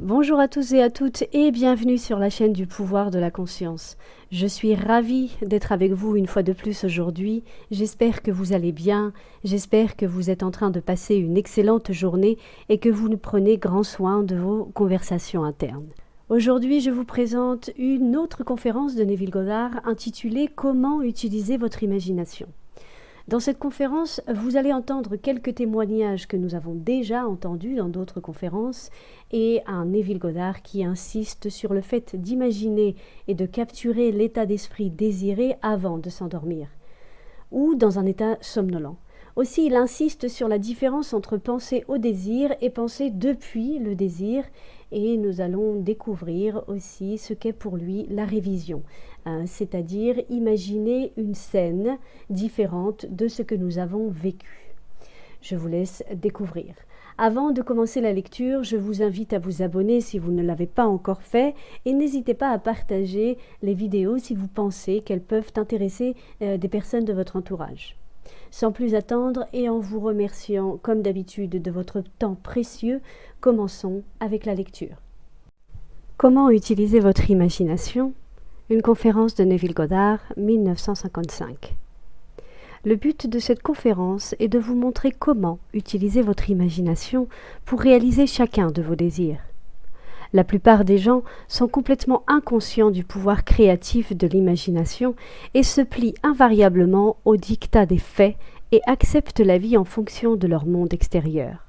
Bonjour à tous et à toutes et bienvenue sur la chaîne du pouvoir de la conscience. Je suis ravie d'être avec vous une fois de plus aujourd'hui. J'espère que vous allez bien, j'espère que vous êtes en train de passer une excellente journée et que vous prenez grand soin de vos conversations internes. Aujourd'hui, je vous présente une autre conférence de Neville Goddard intitulée « Comment utiliser votre imagination ». Dans cette conférence, vous allez entendre quelques témoignages que nous avons déjà entendus dans d'autres conférences et un Neville Goddard qui insiste sur le fait d'imaginer et de capturer l'état d'esprit désiré avant de s'endormir ou dans un état somnolent. Aussi, il insiste sur la différence entre penser au désir et penser depuis le désir et nous allons découvrir aussi ce qu'est pour lui la révision, c'est-à-dire imaginer une scène différente de ce que nous avons vécu. Je vous laisse découvrir. Avant de commencer la lecture, je vous invite à vous abonner si vous ne l'avez pas encore fait et n'hésitez pas à partager les vidéos si vous pensez qu'elles peuvent intéresser des personnes de votre entourage. Sans plus attendre et en vous remerciant comme d'habitude de votre temps précieux, commençons avec la lecture. Comment utiliser votre imagination ? Une conférence de Neville Goddard, 1955. Le but de cette conférence est de vous montrer comment utiliser votre imagination pour réaliser chacun de vos désirs. La plupart des gens sont complètement inconscients du pouvoir créatif de l'imagination et se plient invariablement au diktat des faits et acceptent la vie en fonction de leur monde extérieur.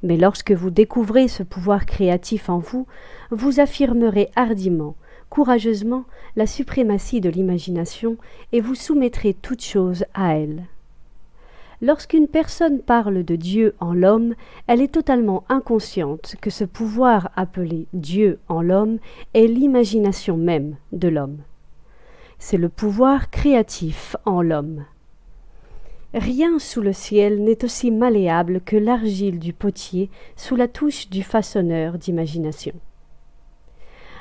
Mais lorsque vous découvrez ce pouvoir créatif en vous, vous affirmerez hardiment, courageusement, la suprématie de l'imagination et vous soumettrez toute chose à elle. Lorsqu'une personne parle de Dieu en l'homme, elle est totalement inconsciente que ce pouvoir appelé Dieu en l'homme est l'imagination même de l'homme. C'est le pouvoir créatif en l'homme. Rien sous le ciel n'est aussi malléable que l'argile du potier sous la touche du façonneur d'imagination.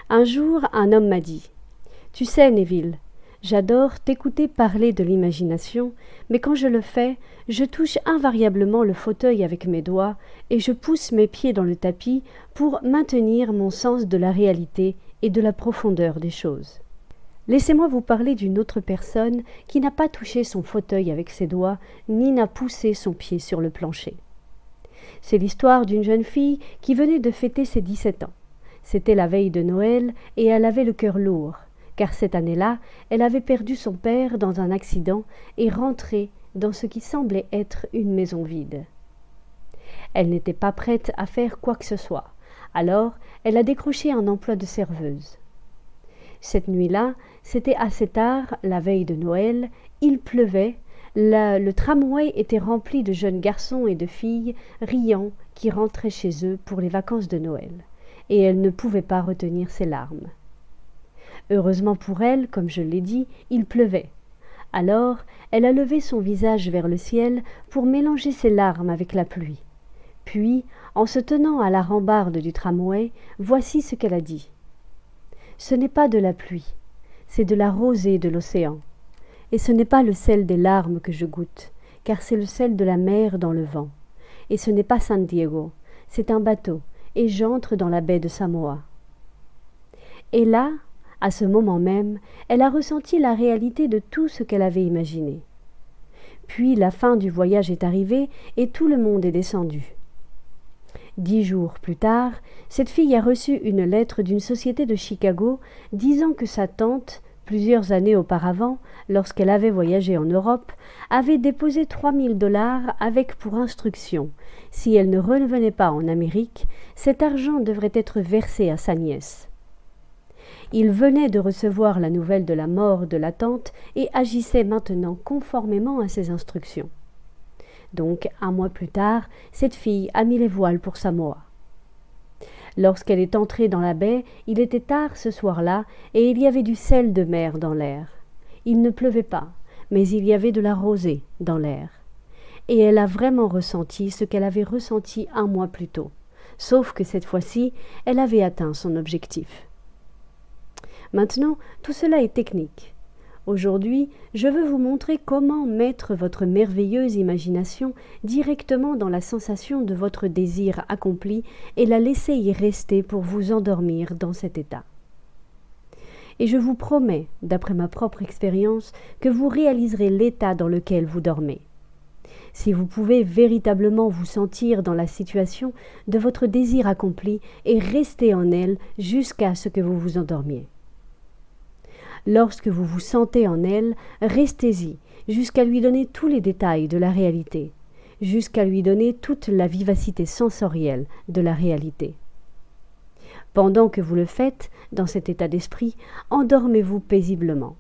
Un jour, un homme m'a dit « Tu sais, Neville, j'adore t'écouter parler de l'imagination, mais quand je le fais, je touche invariablement le fauteuil avec mes doigts et je pousse mes pieds dans le tapis pour maintenir mon sens de la réalité et de la profondeur des choses. Laissez-moi vous parler d'une autre personne qui n'a pas touché son fauteuil avec ses doigts, ni n'a poussé son pied sur le plancher. C'est l'histoire d'une jeune fille qui venait de fêter ses 17 ans. C'était la veille de Noël et elle avait le cœur lourd, car cette année-là, elle avait perdu son père dans un accident et rentrait dans ce qui semblait être une maison vide. Elle n'était pas prête à faire quoi que ce soit, alors elle a décroché un emploi de serveuse. Cette nuit-là, c'était assez tard, la veille de Noël, il pleuvait, le tramway était rempli de jeunes garçons et de filles riants qui rentraient chez eux pour les vacances de Noël, et elle ne pouvait pas retenir ses larmes. Heureusement pour elle, comme je l'ai dit, il pleuvait. Alors, elle a levé son visage vers le ciel pour mélanger ses larmes avec la pluie. Puis, en se tenant à la rambarde du tramway, voici ce qu'elle a dit. « Ce n'est pas de la pluie, c'est de la rosée de l'océan. Et ce n'est pas le sel des larmes que je goûte, car c'est le sel de la mer dans le vent. Et ce n'est pas San Diego, c'est un bateau, et j'entre dans la baie de Samoa. » Et là, à ce moment même, elle a ressenti la réalité de tout ce qu'elle avait imaginé. Puis la fin du voyage est arrivée et tout le monde est descendu. 10 jours plus tard, cette fille a reçu une lettre d'une société de Chicago disant que sa tante, plusieurs années auparavant, lorsqu'elle avait voyagé en Europe, avait déposé 3000 $ avec pour instruction. Si elle ne revenait pas en Amérique, cet argent devrait être versé à sa nièce. Il venait de recevoir la nouvelle de la mort de la tante et agissait maintenant conformément à ses instructions. Donc, 1 mois plus tard, cette fille a mis les voiles pour Samoa. Lorsqu'elle est entrée dans la baie, il était tard ce soir-là et il y avait du sel de mer dans l'air. Il ne pleuvait pas, mais il y avait de la rosée dans l'air. Et elle a vraiment ressenti ce qu'elle avait ressenti 1 mois plus tôt, sauf que cette fois-ci, elle avait atteint son objectif. Maintenant, tout cela est technique. Aujourd'hui, je veux vous montrer comment mettre votre merveilleuse imagination directement dans la sensation de votre désir accompli et la laisser y rester pour vous endormir dans cet état. Et je vous promets, d'après ma propre expérience, que vous réaliserez l'état dans lequel vous dormez. Si vous pouvez véritablement vous sentir dans la situation de votre désir accompli et rester en elle jusqu'à ce que vous vous endormiez. Lorsque vous vous sentez en elle, restez-y jusqu'à lui donner tous les détails de la réalité, jusqu'à lui donner toute la vivacité sensorielle de la réalité. Pendant que vous le faites, dans cet état d'esprit, endormez-vous paisiblement.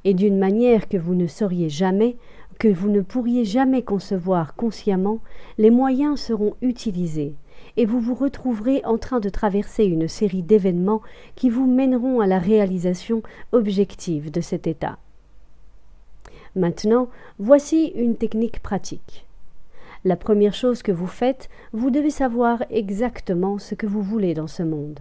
Et d'une manière que vous ne sauriez jamais, que vous ne pourriez jamais concevoir consciemment, les moyens seront utilisés, et vous vous retrouverez en train de traverser une série d'événements qui vous mèneront à la réalisation objective de cet état. Maintenant, voici une technique pratique. La première chose que vous faites, vous devez savoir exactement ce que vous voulez dans ce monde.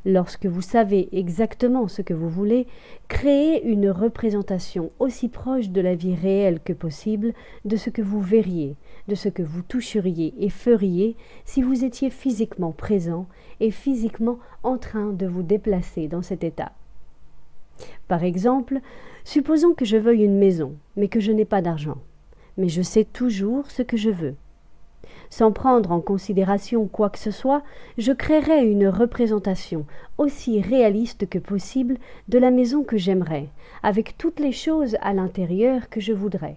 Lorsque vous savez exactement ce que vous voulez, créez une représentation aussi proche de la vie réelle que possible de ce que vous verriez, de ce que vous toucheriez et feriez si vous étiez physiquement présent et physiquement en train de vous déplacer dans cet état. Par exemple, supposons que je veuille une maison, mais que je n'ai pas d'argent. Mais je sais toujours ce que je veux. Sans prendre en considération quoi que ce soit, je créerai une représentation aussi réaliste que possible de la maison que j'aimerais, avec toutes les choses à l'intérieur que je voudrais.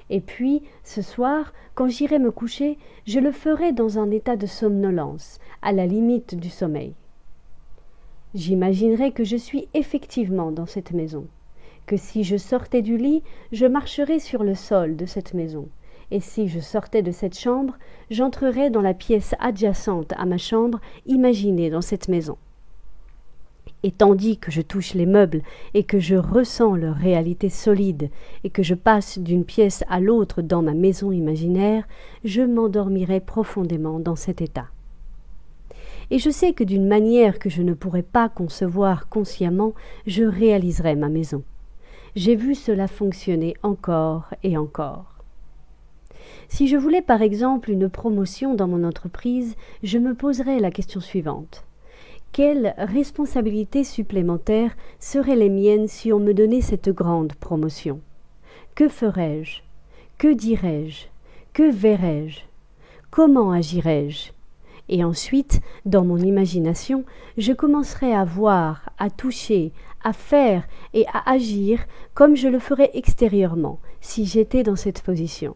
Et puis, ce soir, quand j'irai me coucher, je le ferai dans un état de somnolence, à la limite du sommeil. J'imaginerai que je suis effectivement dans cette maison, que si je sortais du lit, je marcherais sur le sol de cette maison. Et si je sortais de cette chambre, j'entrerais dans la pièce adjacente à ma chambre, imaginée dans cette maison. Et tandis que je touche les meubles et que je ressens leur réalité solide et que je passe d'une pièce à l'autre dans ma maison imaginaire, je m'endormirai profondément dans cet état. Et je sais que d'une manière que je ne pourrais pas concevoir consciemment, je réaliserai ma maison. J'ai vu cela fonctionner encore et encore. Si je voulais par exemple une promotion dans mon entreprise, je me poserais la question suivante. Quelles responsabilités supplémentaires seraient les miennes si on me donnait cette grande promotion? Que ferais-je? Que dirais-je? Que verrais-je? Comment agirais-je? Et ensuite, dans mon imagination, je commencerai à voir, à toucher, à faire et à agir comme je le ferais extérieurement si j'étais dans cette position.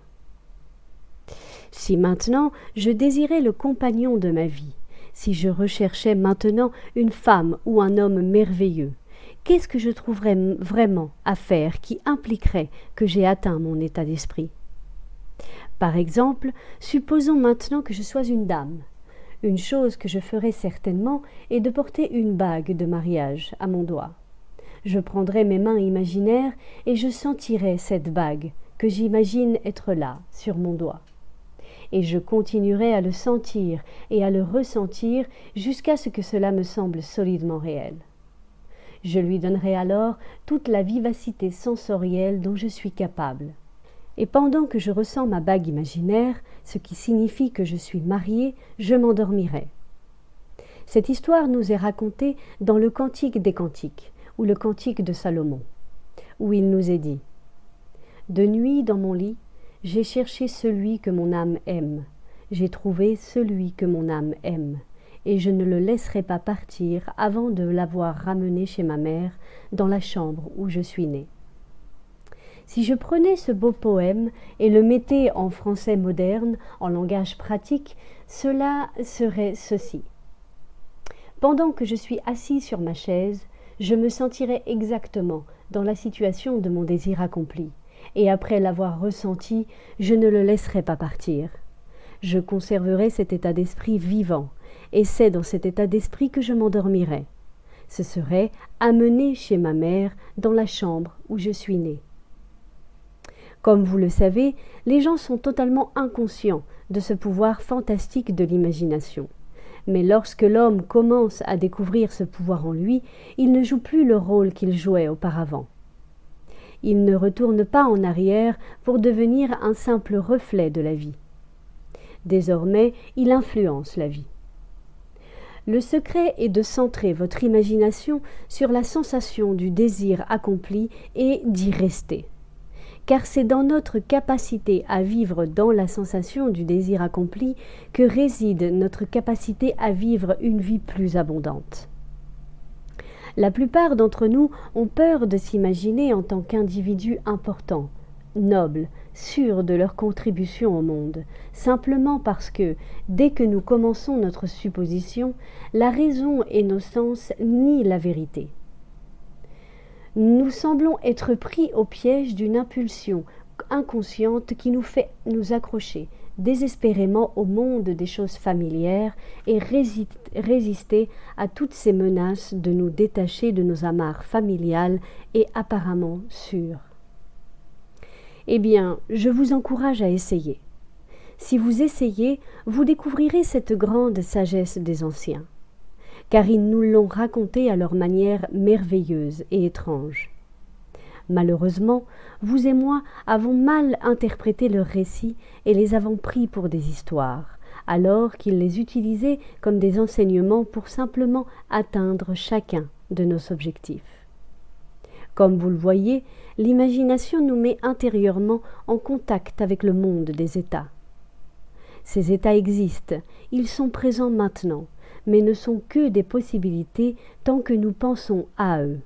Si maintenant je désirais le compagnon de ma vie, si je recherchais maintenant une femme ou un homme merveilleux, qu'est-ce que je trouverais vraiment à faire qui impliquerait que j'ai atteint mon état d'esprit? Par exemple, supposons maintenant que je sois une dame. Une chose que je ferais certainement est de porter une bague de mariage à mon doigt. Je prendrais mes mains imaginaires et je sentirais cette bague que j'imagine être là, sur mon doigt. Et je continuerai à le sentir et à le ressentir jusqu'à ce que cela me semble solidement réel. Je lui donnerai alors toute la vivacité sensorielle dont je suis capable. Et pendant que je ressens ma bague imaginaire, ce qui signifie que je suis mariée, je m'endormirai. Cette histoire nous est racontée dans le Cantique des Cantiques, ou le Cantique de Salomon, où il nous est dit « De nuit dans mon lit, j'ai cherché celui que mon âme aime, j'ai trouvé celui que mon âme aime, et je ne le laisserai pas partir avant de l'avoir ramené chez ma mère, dans la chambre où je suis née. » Si je prenais ce beau poème et le mettais en français moderne, en langage pratique, cela serait ceci. Pendant que je suis assis sur ma chaise, je me sentirai exactement dans la situation de mon désir accompli. Et après l'avoir ressenti, je ne le laisserai pas partir. Je conserverai cet état d'esprit vivant, et c'est dans cet état d'esprit que je m'endormirai. Ce serait amené chez ma mère dans la chambre où je suis née. Comme vous le savez, les gens sont totalement inconscients de ce pouvoir fantastique de l'imagination. Mais lorsque l'homme commence à découvrir ce pouvoir en lui, il ne joue plus le rôle qu'il jouait auparavant. Il ne retourne pas en arrière pour devenir un simple reflet de la vie. Désormais, il influence la vie. Le secret est de centrer votre imagination sur la sensation du désir accompli et d'y rester. Car c'est dans notre capacité à vivre dans la sensation du désir accompli que réside notre capacité à vivre une vie plus abondante. La plupart d'entre nous ont peur de s'imaginer en tant qu'individus importants, nobles, sûrs de leur contribution au monde, simplement parce que, dès que nous commençons notre supposition, la raison et nos sens nient la vérité. Nous semblons être pris au piège d'une impulsion inconsciente qui nous fait nous accrocher désespérément au monde des choses familières et résister à toutes ces menaces de nous détacher de nos amarres familiales et apparemment sûres. Eh bien, je vous encourage à essayer. Si vous essayez, vous découvrirez cette grande sagesse des anciens, car ils nous l'ont racontée à leur manière merveilleuse et étrange. Malheureusement, vous et moi avons mal interprété leurs récits et les avons pris pour des histoires, alors qu'ils les utilisaient comme des enseignements pour simplement atteindre chacun de nos objectifs. Comme vous le voyez, l'imagination nous met intérieurement en contact avec le monde des états. Ces états existent, ils sont présents maintenant, mais ne sont que des possibilités tant que nous pensons à eux.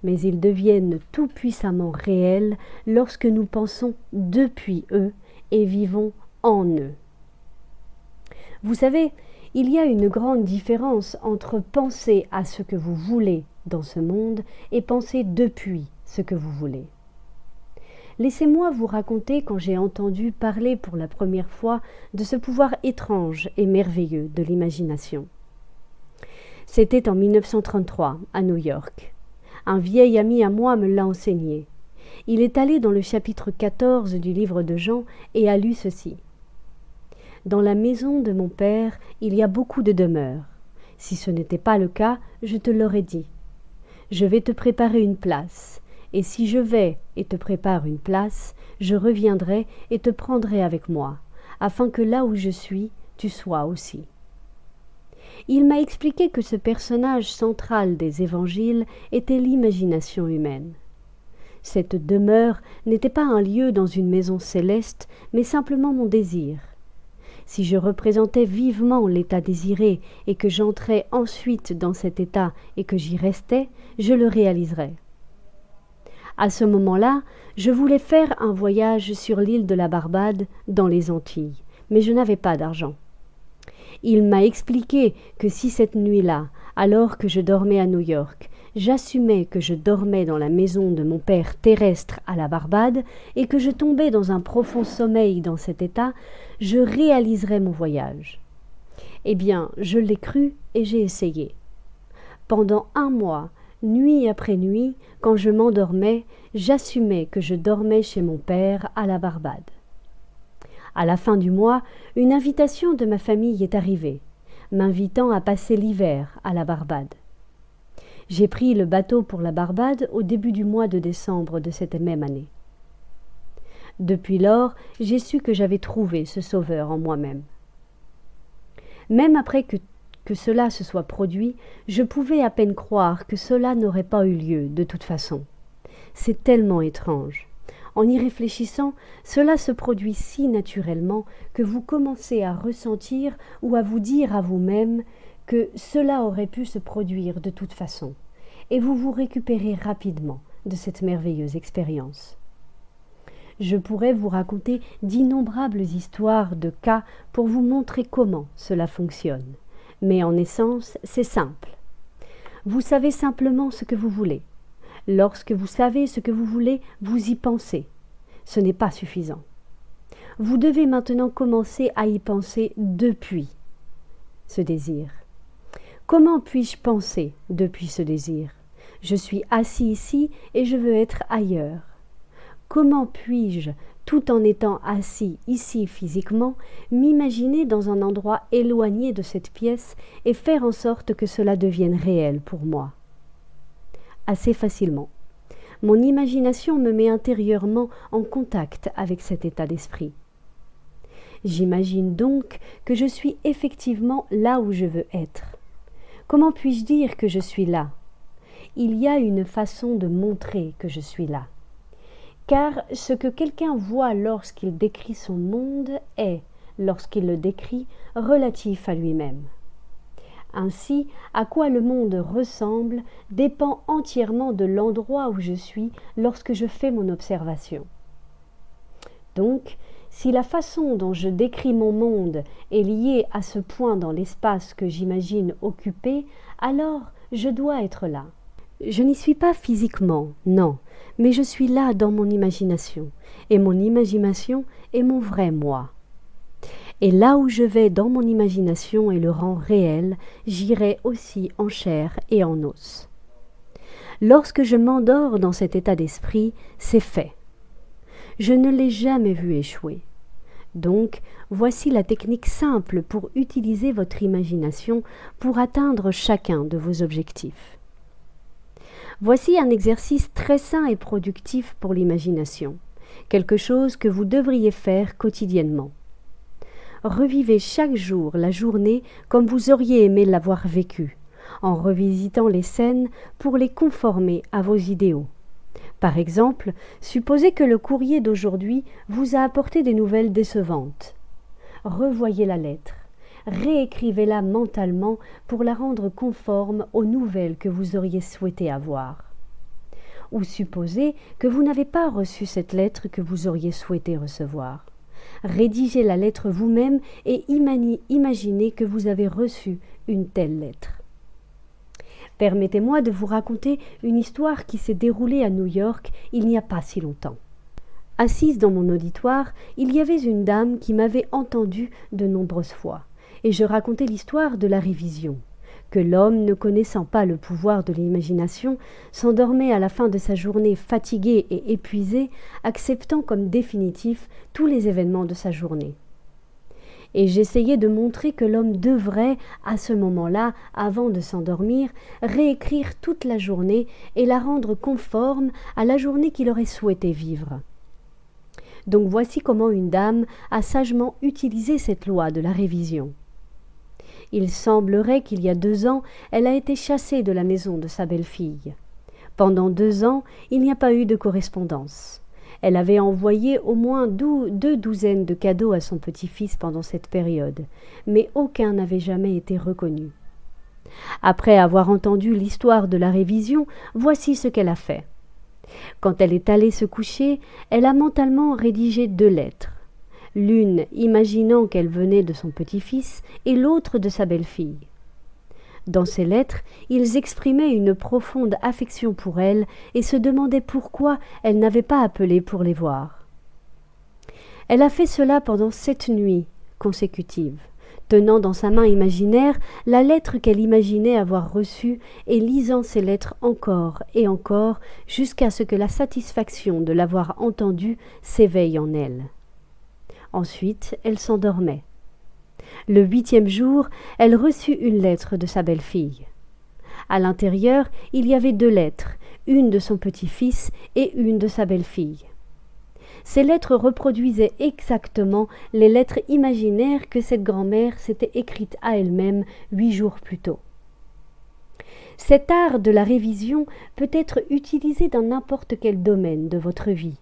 Mais ils deviennent tout puissamment réels lorsque nous pensons depuis eux et vivons en eux. Vous savez, il y a une grande différence entre penser à ce que vous voulez dans ce monde et penser depuis ce que vous voulez. Laissez-moi vous raconter quand j'ai entendu parler pour la première fois de ce pouvoir étrange et merveilleux de l'imagination. C'était en 1933, à New York. Un vieil ami à moi me l'a enseigné. Il est allé dans le chapitre 14 du livre de Jean et a lu ceci. « Dans la maison de mon père, il y a beaucoup de demeures. Si ce n'était pas le cas, je te l'aurais dit. Je vais te préparer une place, et si je vais et te prépare une place, je reviendrai et te prendrai avec moi, afin que là où je suis, tu sois aussi. » Il m'a expliqué que ce personnage central des évangiles était l'imagination humaine. Cette demeure n'était pas un lieu dans une maison céleste, mais simplement mon désir. Si je représentais vivement l'état désiré et que j'entrais ensuite dans cet état et que j'y restais, je le réaliserais. À ce moment-là, je voulais faire un voyage sur l'île de la Barbade, dans les Antilles, mais je n'avais pas d'argent. Il m'a expliqué que si cette nuit-là, alors que je dormais à New York, j'assumais que je dormais dans la maison de mon père terrestre à la Barbade et que je tombais dans un profond sommeil dans cet état, je réaliserais mon voyage. Eh bien, je l'ai cru et j'ai essayé. Pendant 1 mois, nuit après nuit, quand je m'endormais, j'assumais que je dormais chez mon père à la Barbade. À la fin du mois, une invitation de ma famille est arrivée, m'invitant à passer l'hiver à la Barbade. J'ai pris le bateau pour la Barbade au début du mois de décembre de cette même année. Depuis lors, j'ai su que j'avais trouvé ce sauveur en moi-même. Même après que cela se soit produit, je pouvais à peine croire que cela n'aurait pas eu lieu de toute façon. C'est tellement étrange. En y réfléchissant, cela se produit si naturellement que vous commencez à ressentir ou à vous dire à vous-même que cela aurait pu se produire de toute façon, et vous vous récupérez rapidement de cette merveilleuse expérience. Je pourrais vous raconter d'innombrables histoires de cas pour vous montrer comment cela fonctionne, mais en essence, c'est simple. Vous savez simplement ce que vous voulez. Lorsque vous savez ce que vous voulez, vous y pensez. Ce n'est pas suffisant. Vous devez maintenant commencer à y penser depuis ce désir. Comment puis-je penser depuis ce désir ? Je suis assis ici et je veux être ailleurs. Comment puis-je, tout en étant assis ici physiquement, m'imaginer dans un endroit éloigné de cette pièce et faire en sorte que cela devienne réel pour moi ? Assez facilement. Mon imagination me met intérieurement en contact avec cet état d'esprit. J'imagine donc que je suis effectivement là où je veux être. Comment puis-je dire que je suis là? Il y a une façon de montrer que je suis là. Car ce que quelqu'un voit lorsqu'il décrit son monde est, lorsqu'il le décrit, relatif à lui-même. Ainsi, à quoi le monde ressemble dépend entièrement de l'endroit où je suis lorsque je fais mon observation. Donc, si la façon dont je décris mon monde est liée à ce point dans l'espace que j'imagine occuper, alors je dois être là. Je n'y suis pas physiquement, non, mais je suis là dans mon imagination, et mon imagination est mon vrai moi. Et là où je vais dans mon imagination et le rend réel, j'irai aussi en chair et en os. Lorsque je m'endors dans cet état d'esprit, c'est fait. Je ne l'ai jamais vu échouer. Donc, voici la technique simple pour utiliser votre imagination pour atteindre chacun de vos objectifs. Voici un exercice très sain et productif pour l'imagination, quelque chose que vous devriez faire quotidiennement. Revivez chaque jour la journée comme vous auriez aimé l'avoir vécue, en revisitant les scènes pour les conformer à vos idéaux. Par exemple, supposez que le courrier d'aujourd'hui vous a apporté des nouvelles décevantes. Revoyez la lettre, réécrivez-la mentalement pour la rendre conforme aux nouvelles que vous auriez souhaité avoir. Ou supposez que vous n'avez pas reçu cette lettre que vous auriez souhaité recevoir. Rédigez la lettre vous-même et imaginez que vous avez reçu une telle lettre. Permettez-moi de vous raconter une histoire qui s'est déroulée à New York il n'y a pas si longtemps. Assise dans mon auditoire, il y avait une dame qui m'avait entendue de nombreuses fois, et je racontais l'histoire de la révision, que l'homme, ne connaissant pas le pouvoir de l'imagination, s'endormait à la fin de sa journée fatigué et épuisé, acceptant comme définitif tous les événements de sa journée. Et j'essayais de montrer que l'homme devrait, à ce moment-là, avant de s'endormir, réécrire toute la journée et la rendre conforme à la journée qu'il aurait souhaité vivre. Donc voici comment une dame a sagement utilisé cette loi de la révision. Il semblerait qu'il y a 2 ans, elle a été chassée de la maison de sa belle-fille. Pendant 2 ans, il n'y a pas eu de correspondance. Elle avait envoyé au moins 2 douzaines de cadeaux à son petit-fils pendant cette période, mais aucun n'avait jamais été reconnu. Après avoir entendu l'histoire de la révision, voici ce qu'elle a fait. Quand elle est allée se coucher, elle a mentalement rédigé 2 lettres, l'une imaginant qu'elle venait de son petit-fils et l'autre de sa belle-fille. Dans ces lettres, ils exprimaient une profonde affection pour elle et se demandaient pourquoi elle n'avait pas appelé pour les voir. Elle a fait cela pendant 7 nuits consécutives, tenant dans sa main imaginaire la lettre qu'elle imaginait avoir reçue et lisant ces lettres encore et encore jusqu'à ce que la satisfaction de l'avoir entendue s'éveille en elle. Ensuite, elle s'endormait. Le 8e jour, elle reçut une lettre de sa belle-fille. À l'intérieur, il y avait 2 lettres, une de son petit-fils et une de sa belle-fille. Ces lettres reproduisaient exactement les lettres imaginaires que cette grand-mère s'était écrites à elle-même 8 jours plus tôt. Cet art de la révision peut être utilisé dans n'importe quel domaine de votre vie.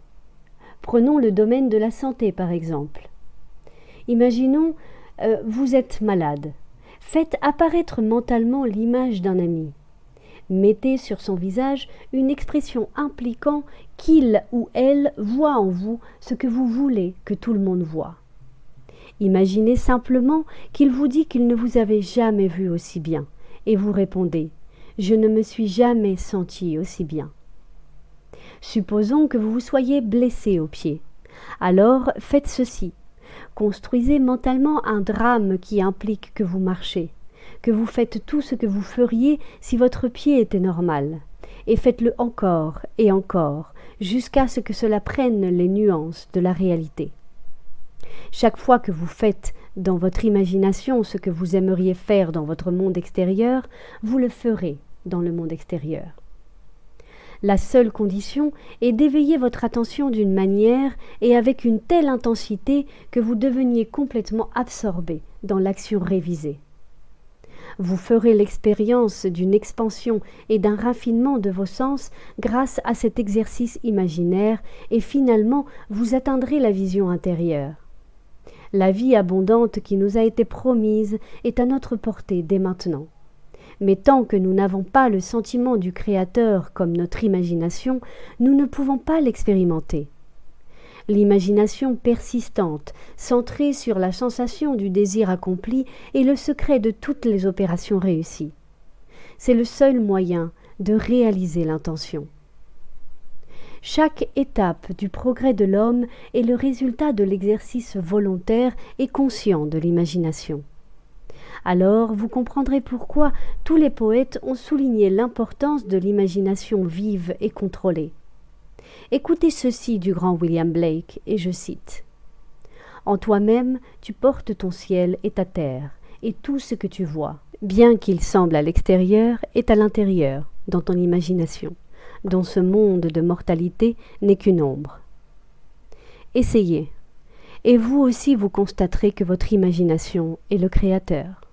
Prenons le domaine de la santé, par exemple. Imaginons vous êtes malade. Faites apparaître mentalement l'image d'un ami. Mettez sur son visage une expression impliquant qu'il ou elle voit en vous ce que vous voulez que tout le monde voie. Imaginez simplement qu'il vous dit qu'il ne vous avait jamais vu aussi bien, et vous répondez « Je ne me suis jamais senti aussi bien ». Supposons que vous vous soyez blessé au pied. Alors faites ceci. Construisez mentalement un drame qui implique que vous marchez, que vous faites tout ce que vous feriez si votre pied était normal, et faites-le encore et encore, jusqu'à ce que cela prenne les nuances de la réalité. Chaque fois que vous faites dans votre imagination ce que vous aimeriez faire dans votre monde extérieur, vous le ferez dans le monde extérieur. La seule condition est d'éveiller votre attention d'une manière et avec une telle intensité que vous deveniez complètement absorbé dans l'action révisée. Vous ferez l'expérience d'une expansion et d'un raffinement de vos sens grâce à cet exercice imaginaire et finalement vous atteindrez la vision intérieure. La vie abondante qui nous a été promise est à notre portée dès maintenant. Mais tant que nous n'avons pas le sentiment du Créateur comme notre imagination, nous ne pouvons pas l'expérimenter. L'imagination persistante, centrée sur la sensation du désir accompli, est le secret de toutes les opérations réussies. C'est le seul moyen de réaliser l'intention. Chaque étape du progrès de l'homme est le résultat de l'exercice volontaire et conscient de l'imagination. Alors vous comprendrez pourquoi tous les poètes ont souligné l'importance de l'imagination vive et contrôlée. Écoutez ceci du grand William Blake, et je cite « En toi-même, tu portes ton ciel et ta terre, et tout ce que tu vois, bien qu'il semble à l'extérieur, est à l'intérieur, dans ton imagination, dont ce monde de mortalité n'est qu'une ombre. Essayez, et vous aussi vous constaterez que votre imagination est le Créateur.